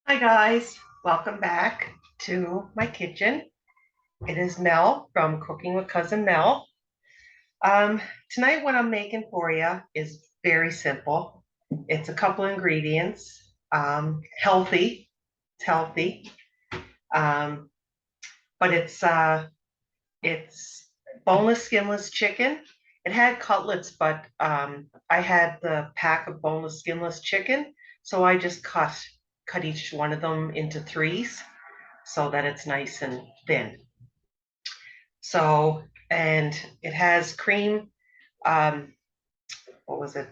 Hi guys, welcome back to my kitchen. It is Mel from Cooking with Cousin Mel. Tonight what I'm making for you is very simple. It's a couple ingredients, healthy. It's healthy, um, but it's boneless, skinless chicken. It had cutlets, but I had the pack of boneless, skinless chicken, so I just cut each one of them into threes so that it's nice and thin. So, and it has cream, um, what was it?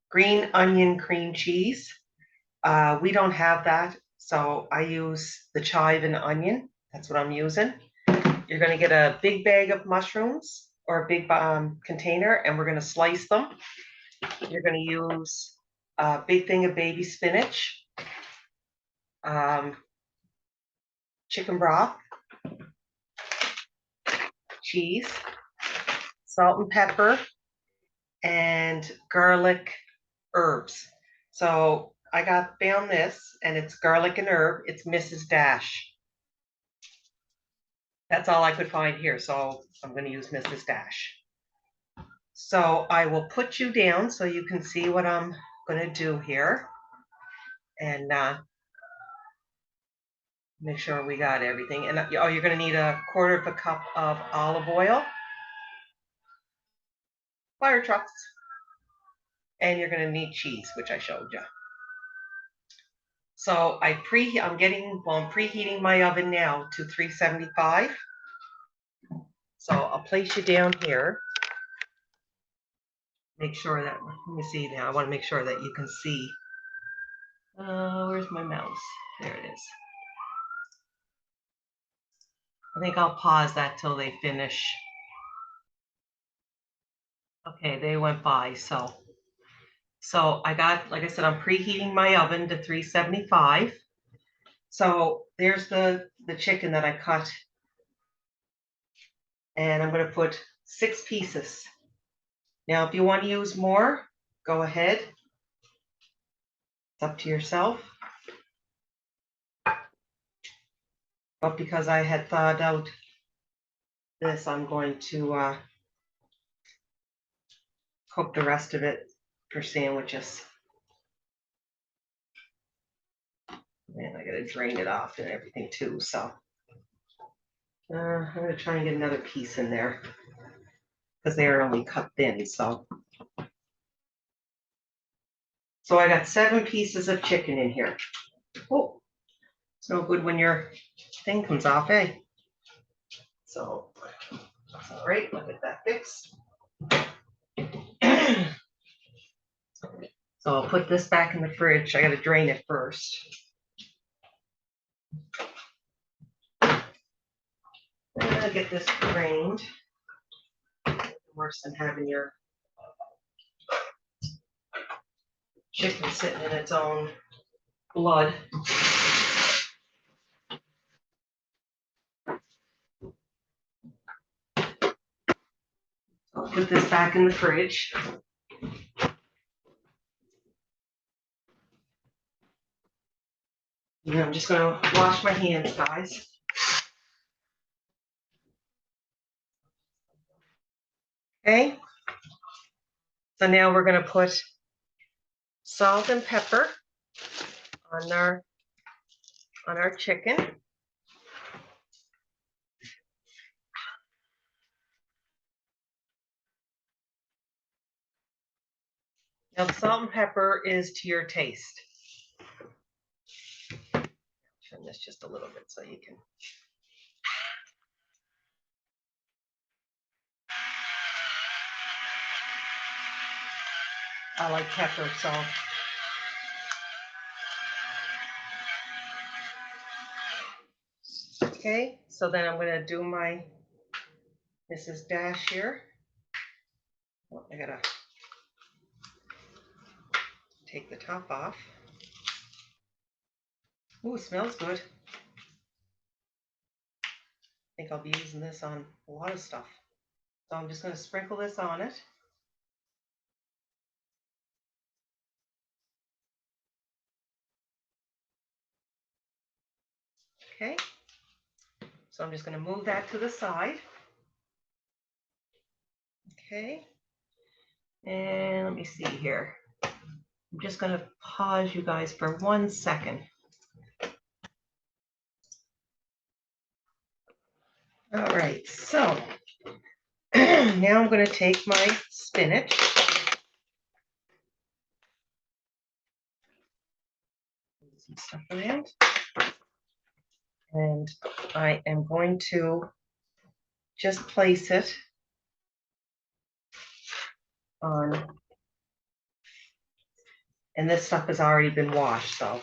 Green onion cream cheese. We don't have that, so I use the chive and onion. That's what I'm using. You're going to get a big bag of mushrooms or a big container, and we're going to slice them. You're going to use a big thing of baby spinach, um, chicken broth, cheese, salt and pepper, and garlic herbs. So I found this, and it's garlic and herb. It's Mrs. Dash. That's all I could find here, so I'm going to use Mrs. Dash. So I will put you down so you can see what I'm going to do here, and make sure we got everything. And you're going to need a quarter of a cup of olive oil, fire trucks, and you're going to need cheese, which I showed you. So I'm preheating my oven now to 375. So I'll place you down here. Make sure that, let me see now, I want to make sure that you can see. Where's my mouse? There it is. I think I'll pause that till they finish. Okay, they went by, so I got, like I said, I'm preheating my oven to 375. So there's the chicken that I cut, and I'm going to put 6 pieces. Now, if you want to use more, go ahead. It's up to yourself. But because I had thawed out this, I'm going to cook the rest of it for sandwiches. And I gotta drain it off and everything too, so. I'm gonna try and get another piece in there because they are only cut thin, so. So I got 7 pieces of chicken in here. Oh, it's no good when your thing comes off, eh? So, that's all right, I'll get that fixed. So I'll put this back in the fridge. I gotta drain it first. I'll get this drained. Worse than having your chicken sitting in its own blood. I'll put this back in the fridge. And I'm just going to wash my hands, guys. Okay. So now we're going to put salt and pepper on our chicken. Now the salt and pepper is to your taste. Turn this just a little bit so you can. I like pepper, so. Okay, so then I'm going to do my Mrs. Dash here. Oh, I gotta take the top off. Ooh, smells good. I think I'll be using this on a lot of stuff. So I'm just going to sprinkle this on it. Okay, so I'm just going to move that to the side. Okay, and let me see here. I'm just going to pause you guys for 1 second. All right, so now I'm going to take my spinach. Some stuff around. And I am going to just place it on, and this stuff has already been washed, so.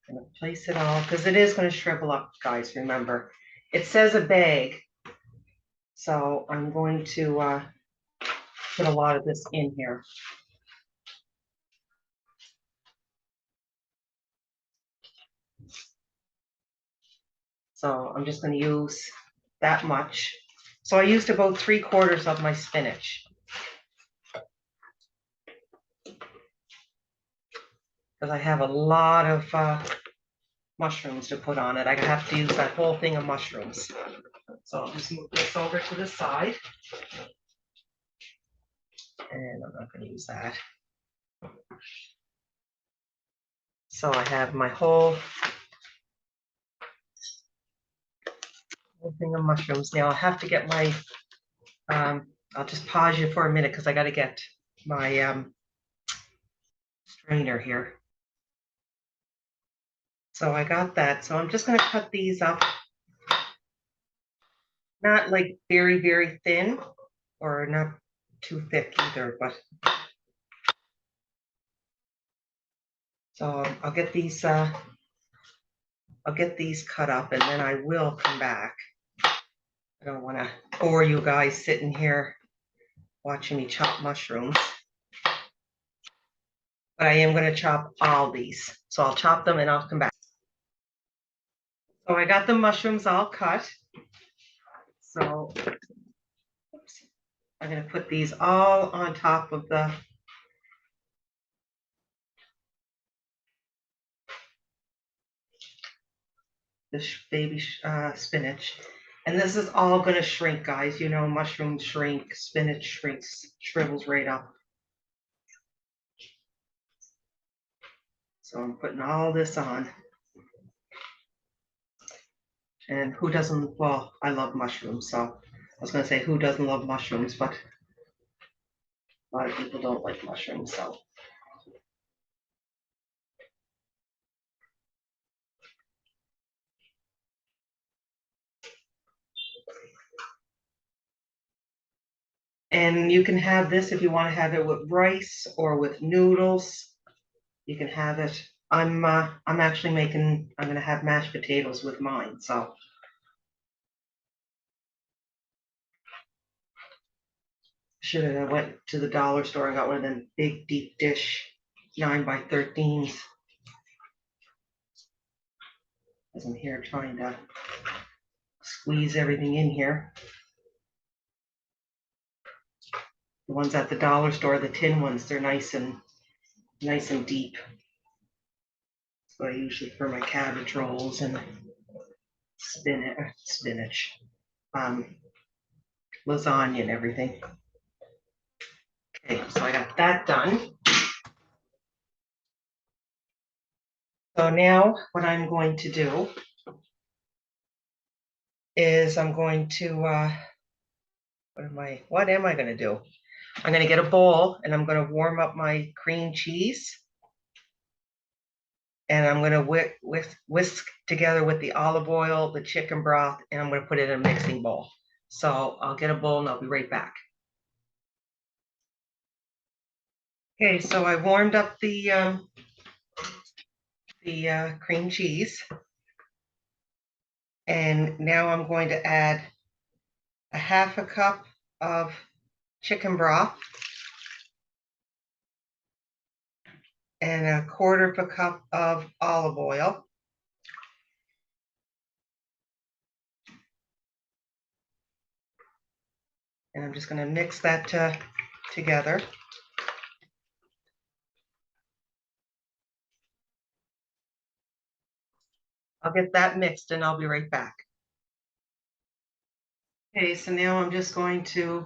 I'm going to place it all, because it is going to shrivel up, guys, remember. It says a bag, so I'm going to put a lot of this in here. So I'm just going to use that much. So I used about 3/4 of my spinach. Because I have a lot of mushrooms to put on it. I have to use that whole thing of mushrooms. So I'll just move this over to the side. And I'm not going to use that. So I have my whole thing of mushrooms. Now I have to get my, I'll just pause you for a minute because I got to get my strainer here. So I got that. So I'm just going to cut these up. Not like very, very thin or not too thick either, but so I'll get these cut up and then I will come back. I don't want to bore you guys sitting here watching me chop mushrooms. But I am going to chop all these. So I'll chop them and I'll come back. So I got the mushrooms all cut. So oops, I'm going to put these all on top of this baby spinach. And this is all going to shrink, guys. You know, mushrooms shrink, spinach shrinks, shrivels right up. So I'm putting all this on. And who doesn't, well, I love mushrooms. So I was going to say who doesn't love mushrooms, but a lot of people don't like mushrooms. So and you can have this if you want to have it with rice or with noodles. You can have it. I'm actually making, I'm going to have mashed potatoes with mine. So should have went to the dollar store and got one of them big deep dish 9x13s. As I'm here trying to squeeze everything in here. The ones at the dollar store, the tin ones, they're nice and deep. That's what I usually for my cabbage rolls and spinach, lasagna and everything. Okay, so I got that done. So now what I'm going to do is I'm going to, what am I going to do? I'm going to get a bowl and I'm going to warm up my cream cheese. And I'm going to whisk together with the olive oil, the chicken broth, and I'm going to put it in a mixing bowl. So I'll get a bowl and I'll be right back. Okay, so I warmed up the cream cheese. And now I'm going to add a 1/2 cup of chicken broth and a 1/4 cup of olive oil. And I'm just going to mix that together. I'll get that mixed and I'll be right back. Okay, so now I'm just going to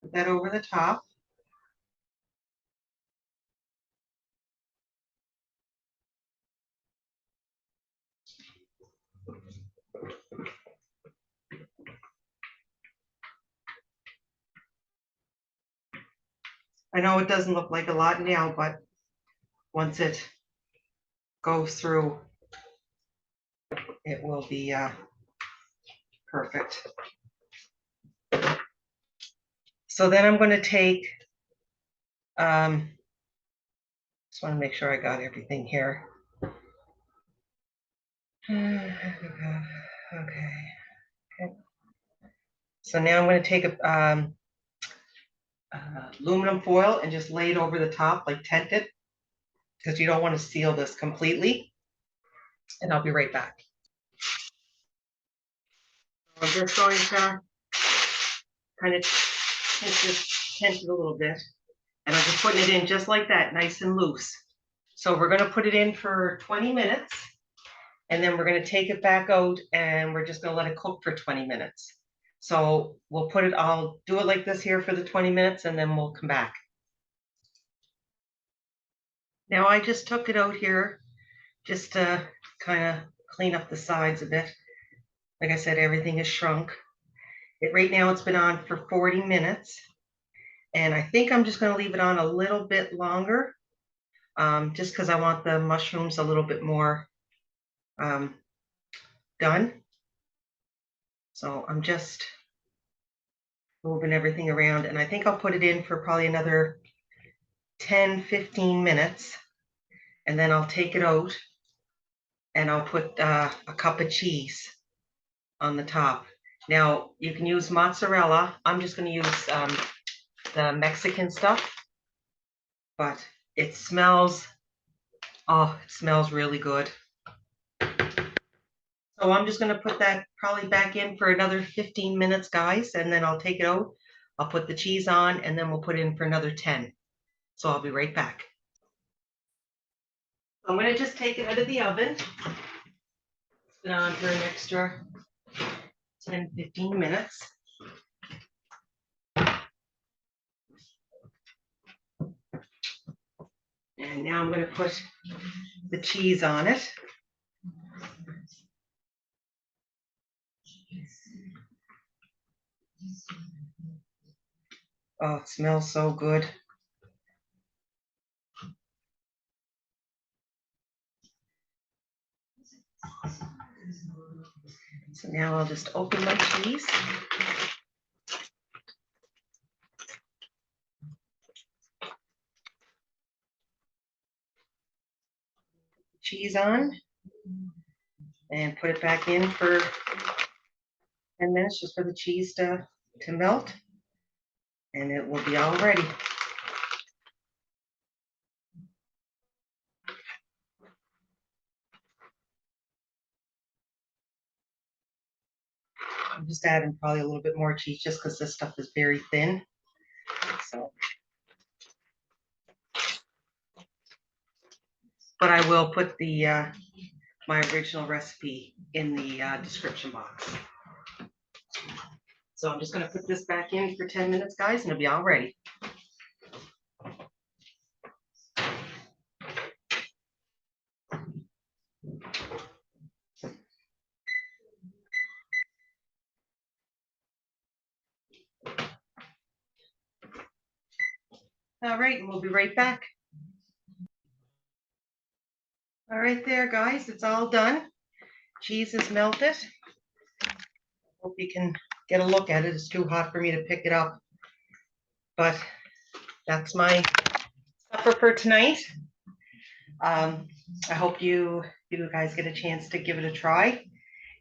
put that over the top. I know it doesn't look like a lot now, but once it goes through, it will be perfect. So then I'm going to take, just want to make sure I got everything here. Okay. So now I'm going to take a aluminum foil and just lay it over the top, like tent it, because you don't want to seal this completely. And I'll be right back. I'm just going to kind of tent it a little bit. And I'm just putting it in just like that, nice and loose. So we're going to put it in for 20 minutes. And then we're going to take it back out and we're just going to let it cook for 20 minutes. So we'll put it, I'll do it like this here for the 20 minutes and then we'll come back. Now I just took it out here just to kind of clean up the sides a bit. Like I said, everything is shrunk. Right now it's been on for 40 minutes. And I think I'm just going to leave it on a little bit longer, just because I want the mushrooms a little bit more done. So I'm just moving everything around, and I think I'll put it in for probably another 10-15 minutes, and then I'll take it out and I'll put a cup of cheese on the top. Now you can use mozzarella. I'm just going to use the Mexican stuff, but it smells, oh, it smells really good. So I'm just going to put that probably back in for another 15 minutes, guys, and then I'll take it out. I'll put the cheese on, and then we'll put it in for another 10. So I'll be right back. I'm going to just take it out of the oven. It's been on for an extra 10-15 minutes. And now I'm going to put the cheese on it. Oh, it smells so good. So now I'll just open my cheese. Cheese on and put it back in for 10 minutes just for the cheese to melt, and it will be all ready. I'm just adding probably a little bit more cheese just because this stuff is very thin. So, but I will put the my original recipe in the description box. So I'm just going to put this back in for 10 minutes, guys, and it'll be all ready. All right, and we'll be right back. All right there, guys, it's all done. Cheese is melted. Hope you can get a look at it. It's too hot for me to pick it up. But that's my supper for tonight. I hope you guys get a chance to give it a try.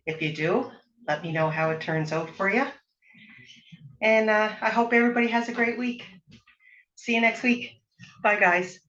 If you do, let me know how it turns out for you. And I hope everybody has a great week. See you next week. Bye, guys.